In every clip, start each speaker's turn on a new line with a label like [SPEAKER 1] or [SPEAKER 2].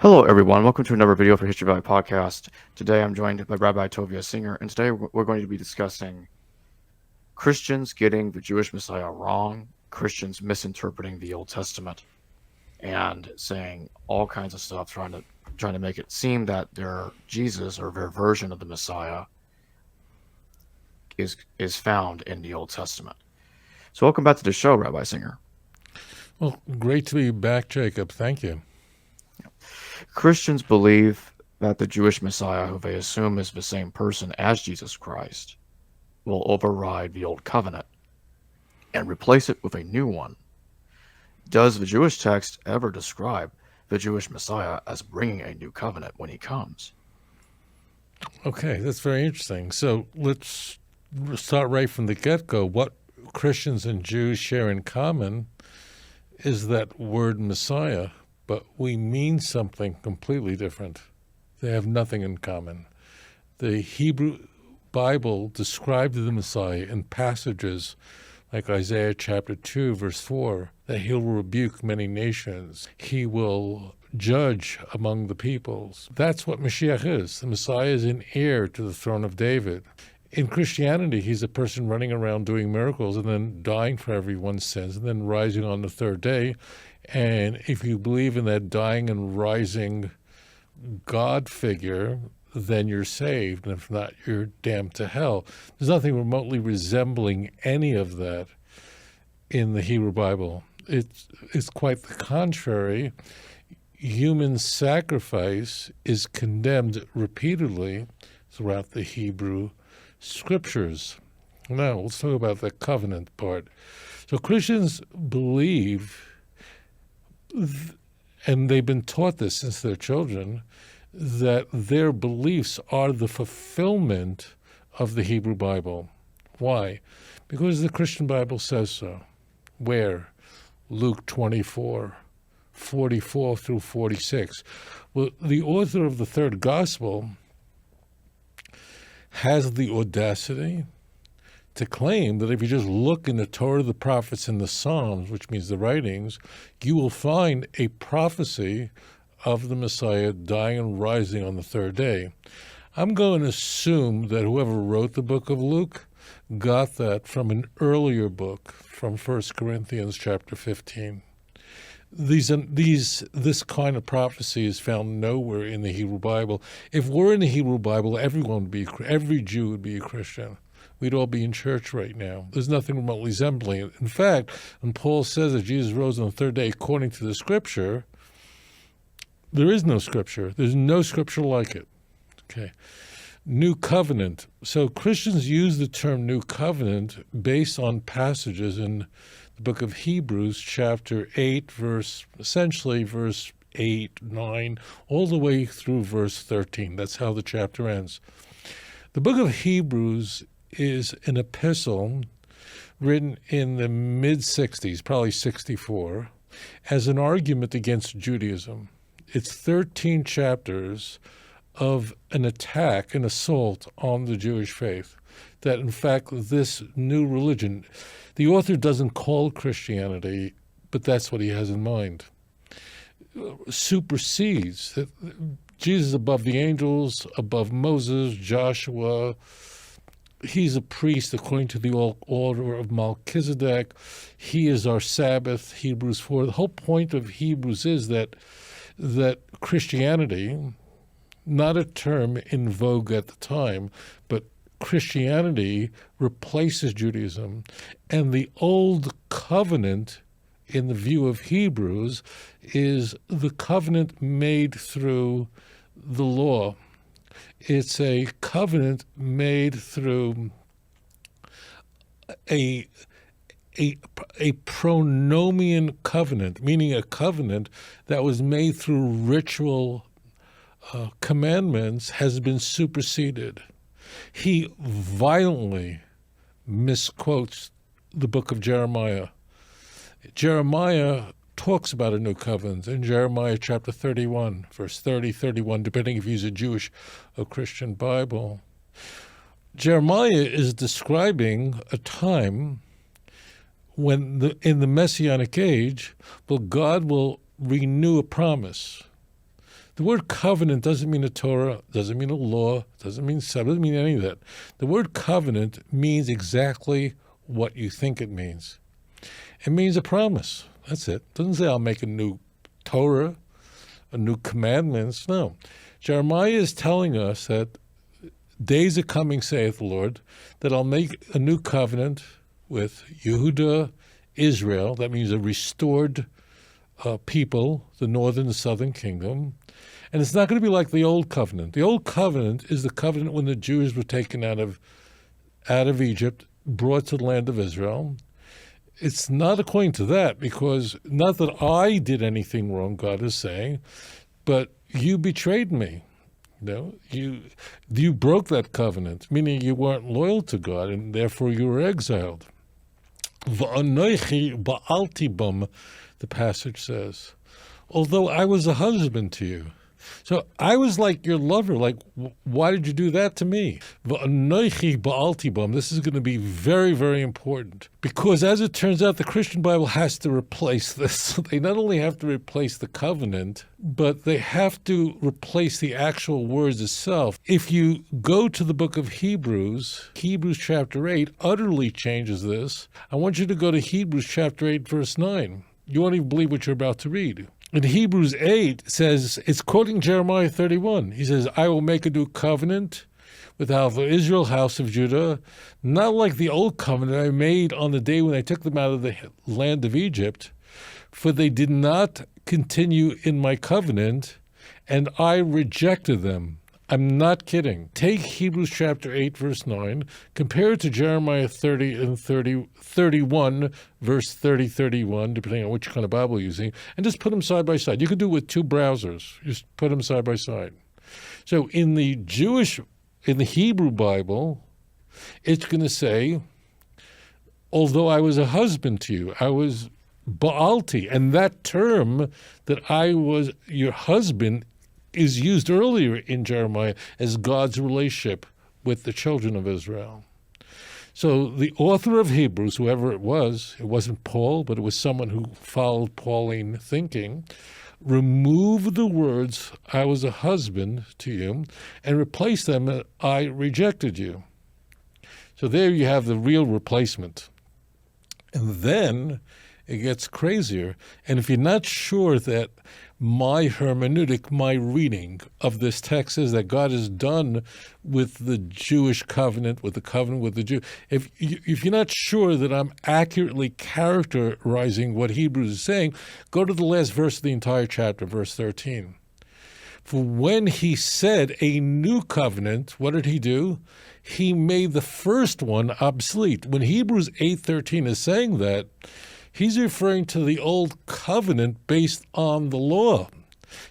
[SPEAKER 1] Hello, everyone. Welcome to another video for History Valley Podcast. Today, I'm joined by Rabbi Tovia Singer, and today we're going to be discussing Christians getting the Jewish Messiah wrong, Christians misinterpreting the Old Testament, and saying all kinds of stuff, trying to make it seem that their Jesus or their version of the Messiah is found in the Old Testament. So, welcome back to the show, Rabbi Singer.
[SPEAKER 2] Well, great to be back, Jacob. Thank you.
[SPEAKER 1] Christians believe that the Jewish Messiah, who they assume is the same person as Jesus Christ, will override the Old Covenant and replace it with a new one. Does the Jewish text ever describe the Jewish Messiah as bringing a new covenant when he comes?
[SPEAKER 2] Okay, that's very interesting. So let's start right from the get-go. What Christians and Jews share in common is that word Messiah, but we mean something completely different. They have nothing in common. The Hebrew Bible described the Messiah in passages like Isaiah chapter 2, verse 4, that he'll rebuke many nations. He will judge among the peoples. That's what Mashiach is. The Messiah is an heir to the throne of David. In Christianity, he's a person running around doing miracles and then dying for everyone's sins and then rising on the third day. And if you believe in that dying and rising God figure, then you're saved. And if not, you're damned to hell. There's nothing remotely resembling any of that in the Hebrew Bible. It's quite the contrary. Human sacrifice is condemned repeatedly throughout the Hebrew Scriptures. Now, let's talk about the covenant part. So Christians believe, and they've been taught this since they're children, that their beliefs are the fulfillment of the Hebrew Bible. Why? Because the Christian Bible says so. Where? Luke 24, 44 through 46. Well, the author of the third gospel has the audacity to claim that if you just look in the Torah, the prophets, and the Psalms, which means the writings, you will find a prophecy of the Messiah dying and rising on the third day. I'm going to assume that whoever wrote the book of Luke got that from an earlier book, from 1 Corinthians chapter 15. This kind of prophecy is found nowhere in the Hebrew Bible. If we're in the Hebrew Bible, every Jew would be a Christian. We'd all be in church right now. There's nothing remotely resembling it. In fact, when Paul says that Jesus rose on the third day according to the Scripture, there is no Scripture. There's no Scripture like it. Okay. New covenant. So Christians use the term new covenant based on passages in the book of Hebrews, chapter 8, verse 8, 9, all the way through verse 13. That's how the chapter ends. The book of Hebrews is an epistle written in the mid-60s, probably 64, as an argument against Judaism. It's 13 chapters of an attack, an assault on the Jewish faith, that in fact this new religion, the author doesn't call Christianity, but that's what he has in mind, supersedes. Jesus is above the angels, above Moses, Joshua. He's a priest according to the order of Melchizedek. He is our Sabbath, Hebrews 4. The whole point of Hebrews is that Christianity, not a term in vogue at the time, but Christianity replaces Judaism. And the old covenant, in the view of Hebrews, is the covenant made through the law. It's a covenant made through a pronomian covenant, meaning a covenant that was made through ritual commandments, has been superseded. He violently misquotes the book of Jeremiah. Jeremiah talks about a new covenant in Jeremiah chapter 31, verse 30, 31, depending if you use a Jewish or Christian Bible. Jeremiah is describing a time when in the Messianic age, well, God will renew a promise The word covenant doesn't mean a Torah, doesn't mean a law, doesn't mean Sabbath, doesn't mean any of that. The word covenant means exactly what you think it means. It means a promise. That's it. It doesn't say I'll make a new Torah, a new commandments. No. Jeremiah is telling us that days are coming, saith the Lord, that I'll make a new covenant with Yehudah, Israel. That means a restored people, the northern and southern kingdom. And it's not going to be like the old covenant. The old covenant is the covenant when the Jews were taken out of Egypt, brought to the land of Israel. It's not according to that, because not that I did anything wrong, God is saying, but you betrayed me. No, you broke that covenant, meaning you weren't loyal to God, and therefore you were exiled. V'anoichi ba'alti bum, the passage says, although I was a husband to you. So I was like your lover. Like, why did you do that to me? V'anoichi ba'alti bum. This is going to be very, very important, because as it turns out, the Christian Bible has to replace this. They not only have to replace the covenant, but they have to replace the actual words itself. If you go to the book of Hebrews chapter 8 utterly changes this. I want you to go to Hebrews chapter 8, verse 9. You won't even believe what you're about to read. In Hebrews 8, it says, it's quoting Jeremiah 31. He says, I will make a new covenant with the house of Israel, house of Judah, not like the old covenant I made on the day when I took them out of the land of Egypt, for they did not continue in my covenant, and I rejected them. I'm not kidding. Take Hebrews chapter 8, verse 9, compare it to Jeremiah 30 and 31, verse 30, 31, depending on which kind of Bible you're using, and just put them side by side. You can do it with two browsers. Just put them side by side. So in the Hebrew Bible, it's going to say, although I was a husband to you, I was Baalti. And that term that I was your husband is used earlier in Jeremiah as God's relationship with the children of Israel. So the author of Hebrews, whoever it wasn't Paul, but it was someone who followed Pauline thinking, remove the words, I was a husband to you, and replace them, I rejected you. So there you have the real replacement. And then it gets crazier. And if you're not sure that my hermeneutic, my reading of this text is that God is done with the Jewish covenant, with the covenant with the Jew. If you're not sure that I'm accurately characterizing what Hebrews is saying, go to the last verse of the entire chapter, verse 13. For when he said a new covenant, what did he do? He made the first one obsolete. When Hebrews 8:13 is saying that, he's referring to the old covenant based on the law.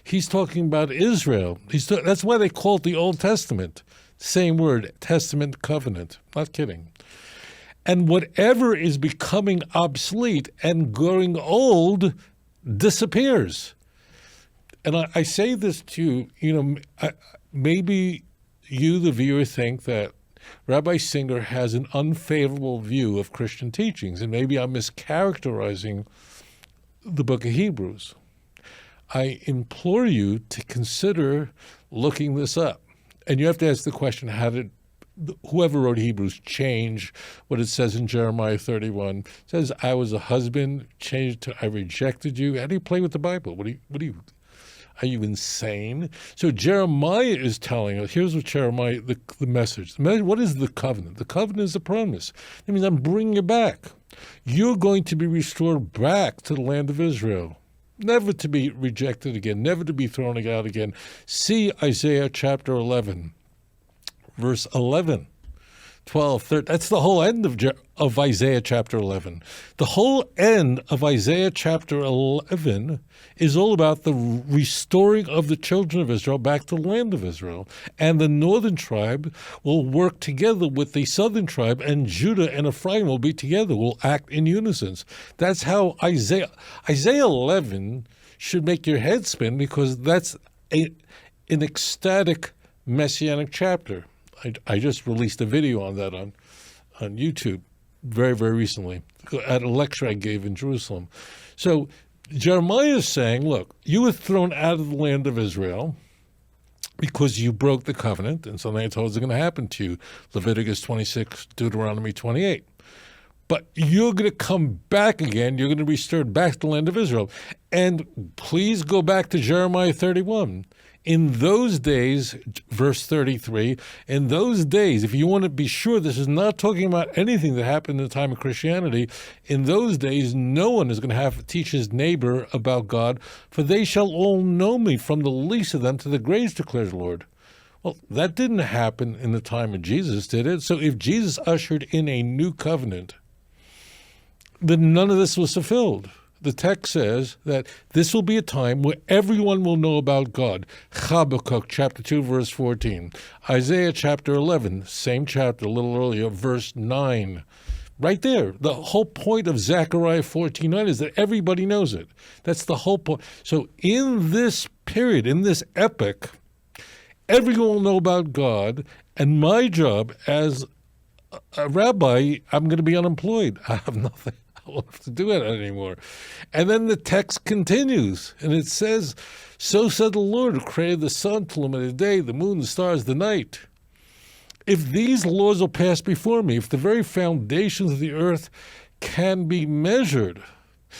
[SPEAKER 2] He's talking about Israel. That's why they call it the Old Testament. Same word, testament, covenant. Not kidding. And whatever is becoming obsolete and growing old disappears. And I say this to you, maybe you, the viewer, think that Rabbi Singer has an unfavorable view of Christian teachings, and maybe I'm mischaracterizing the book of Hebrews. I implore you to consider looking this up. And you have to ask the question, how did whoever wrote Hebrews change what it says in Jeremiah 31? It says, I was a husband, changed to I rejected you. How do you play with the Bible? Are you insane? So Jeremiah is telling us, here's what Jeremiah, the message. What is the covenant? The covenant is a promise. It means I'm bringing you back. You're going to be restored back to the land of Israel, never to be rejected again, never to be thrown out again. See Isaiah chapter 11, verse 11. 12, 13. That's the whole end of Isaiah chapter 11. The whole end of Isaiah chapter 11 is all about the restoring of the children of Israel back to the land of Israel. And the northern tribe will work together with the southern tribe, and Judah and Ephraim will be together, will act in unison. That's how Isaiah 11 should make your head spin, because that's an ecstatic messianic chapter. I just released a video on that on YouTube very, very recently at a lecture I gave in Jerusalem. So Jeremiah is saying, look, you were thrown out of the land of Israel because you broke the covenant, and something I told you is going to happen to you. Leviticus 26, Deuteronomy 28. But you're going to come back again. You're going to be restored back to the land of Israel. And please go back to Jeremiah 31. In those days, verse 33, in those days, if you want to be sure this is not talking about anything that happened in the time of Christianity, in those days no one is going to have to teach his neighbor about God, for they shall all know me, from the least of them to the greatest, declares the Lord. Well, that didn't happen in the time of Jesus, did it? So if Jesus ushered in a new covenant, then none of this was fulfilled. The text says that this will be a time where everyone will know about God. Habakkuk chapter 2, verse 14. Isaiah chapter 11, same chapter, a little earlier, verse 9. Right there. The whole point of Zechariah 14:9 is that everybody knows it. That's the whole point. So in this period, in this epoch, everyone will know about God, and my job as a rabbi, I'm going to be unemployed. I have nothing. I don't have to do it anymore. And then the text continues, and it says, so said the Lord, who created the sun to illuminate the day, the moon, the stars, the night. If these laws will pass before me, if the very foundations of the earth can be measured,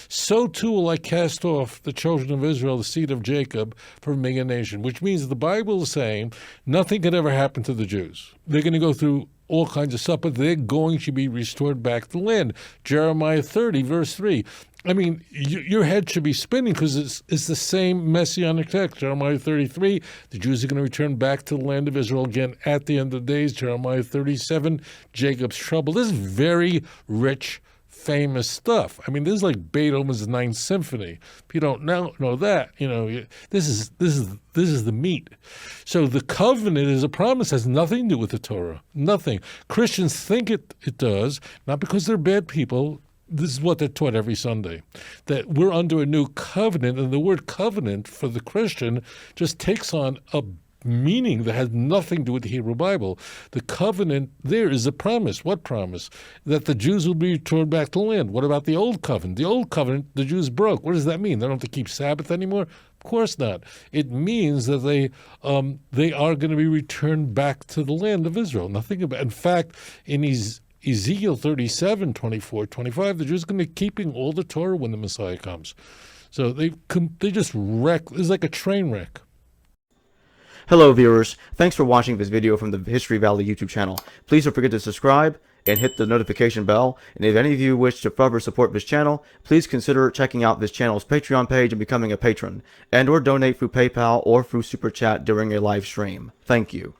[SPEAKER 2] so too will I cast off the children of Israel, the seed of Jacob, from being a nation, which means the Bible is saying nothing could ever happen to the Jews. They're going to go through all kinds of stuff, but they're going to be restored back to the land. Jeremiah 30, verse 3. I mean, your head should be spinning because it's the same messianic text. Jeremiah 33, the Jews are going to return back to the land of Israel again at the end of the days. Jeremiah 37, Jacob's trouble. This is very rich, famous stuff. I mean, this is like Beethoven's Ninth Symphony. If you don't know that, this is the meat. So the covenant is a promise, has nothing to do with the Torah. Nothing. Christians think it does, not because they're bad people. This is what they're taught every Sunday, that we're under a new covenant, and the word covenant for the Christian just takes on a meaning that has nothing to do with the Hebrew Bible. The covenant there is a promise. What promise? That the Jews will be returned back to the land. What about the old covenant? The old covenant the Jews broke. What does that mean? They don't have to keep Sabbath anymore? Of course not. It means that they are going to be returned back to the land of Israel. Nothing about. In fact, in Ezekiel 37, 24, 25, the Jews are going to be keeping all the Torah when the Messiah comes. So they just wreck. It's like a train wreck.
[SPEAKER 1] Hello viewers, thanks for watching this video from the History Valley YouTube channel. Please don't forget to subscribe and hit the notification bell. And if any of you wish to further support this channel, please consider checking out this channel's Patreon page and becoming a patron, and or donate through PayPal or through Super Chat during a live stream. Thank you.